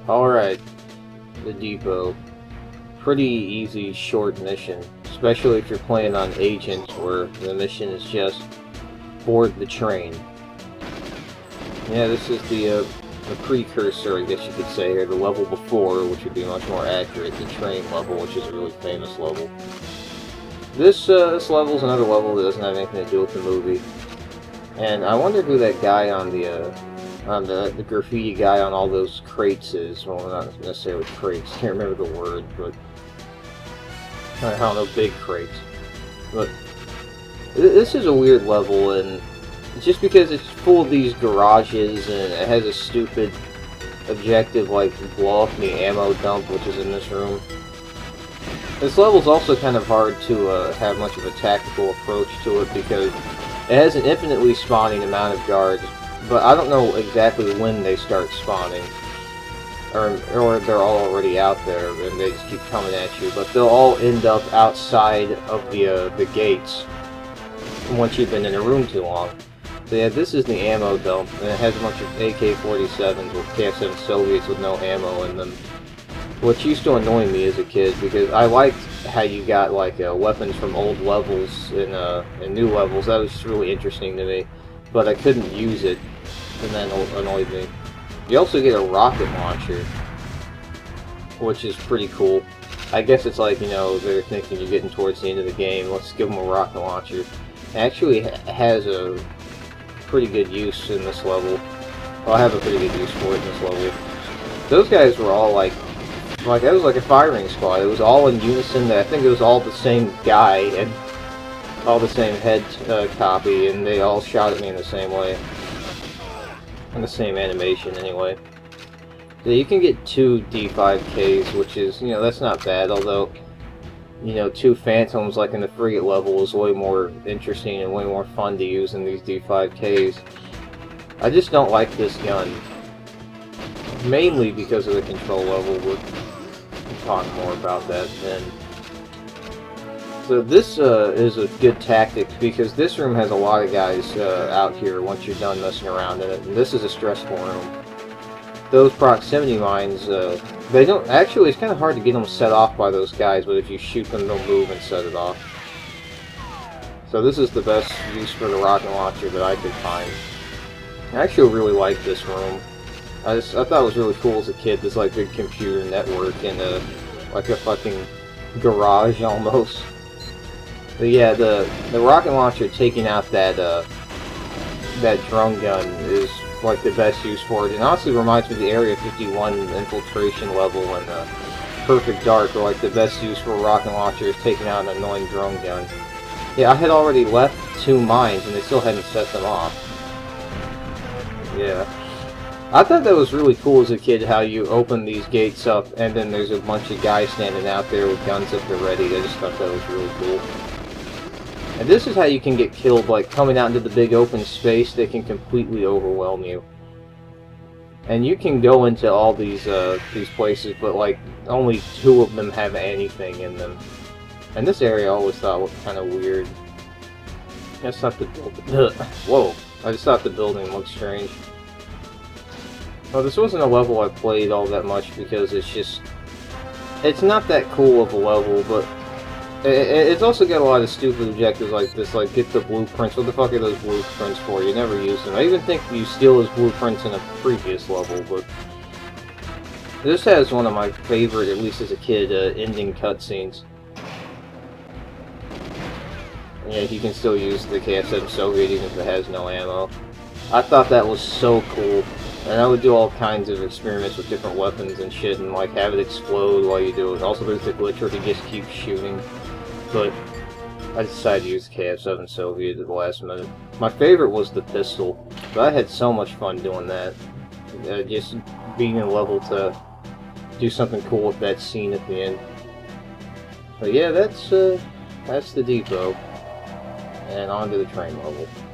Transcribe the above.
Alright, the depot. Pretty easy, short mission. Especially if you're playing on Agent, where the mission is just board the train. Yeah, this is the precursor, I guess you could say, or the level before, which would be much more accurate, the train level, which is a really famous level. This level is another level that doesn't have anything to do with the movie. And I wonder who that guy on the graffiti guy on all those crates is. Well, not necessarily crates, can't remember the word, but I don't know, big crates. But this is a weird level, and just because it's full of these garages and it has a stupid objective like blow up the ammo dump, which is in this room. This level's also kind of hard to have much of a tactical approach to it because it has an infinitely spawning amount of guards, but I don't know exactly when they start spawning. Or they're all already out there and they just keep coming at you, but they'll all end up outside of the gates once you've been in a room too long. So yeah, this is the ammo dump, and it has a bunch of AK-47s with KF-7 Soviets with no ammo in them. Which used to annoy me as a kid, because I liked how you got like weapons from old levels in new levels. That was just really interesting to me, but I couldn't use it, and that annoyed me. You also get a rocket launcher, which is pretty cool. I guess it's like, you know, they're thinking you're getting towards the end of the game, let's give them a rocket launcher. It actually has a pretty good use in this level. Well, I have a pretty good use for it in this level. Those guys were all like that was like a firing squad. It was all in unison. I think it was all the same guy and all the same head copy, and they all shot at me in the same way. In the same animation, anyway. So you can get 2 D5Ks, which is, you know, that's not bad, although, you know, 2 Phantoms, like in the frigate level, is way more interesting and way more fun to use than these D5Ks. I just don't like this gun. Mainly because of the control level. We'll talk more about that then. So this is a good tactic because this room has a lot of guys out here once you're done messing around in it. And this is a stressful room. Those proximity mines, they don't... Actually, it's kind of hard to get them set off by those guys, but if you shoot them, they'll move and set it off. So this is the best use for the rocket launcher that I could find. I actually really like this room. I thought it was really cool as a kid, this like big computer network and like a fucking garage almost. But yeah, the rocket launcher taking out that drone gun is like the best use for it. It honestly reminds me of the Area 51 infiltration level and Perfect Dark, where like the best use for a rocket launcher is taking out an annoying drone gun. Yeah, I had already left 2 mines and they still hadn't set them off. Yeah. I thought that was really cool as a kid, how you open these gates up and then there's a bunch of guys standing out there with guns at the ready. I just thought that was really cool. And this is how you can get killed, like coming out into the big open space, they can completely overwhelm you. And you can go into all these places, but like only 2 of them have anything in them. And this area I always thought looked kind of weird. I just thought the building... Whoa! I just thought the building looked strange. Well, this wasn't a level I played all that much because it's just... It's not that cool of a level, but... It's also got a lot of stupid objectives like this, like get the blueprints. What the fuck are those blueprints for? You never use them. I even think you steal those blueprints in a previous level, but... This has one of my favorite, at least as a kid, ending cutscenes. Yeah, you can still use the KF-7 Soviet even if it has no ammo. I thought that was so cool. And I would do all kinds of experiments with different weapons and shit and like have it explode while you do it. Also there's the glitch where he just keeps shooting. But I decided to use KF-7 Soviet at the last minute. My favorite was the pistol. But I had so much fun doing that. Just being in a level to do something cool with that scene at the end. But yeah, that's the depot. And on to the train level.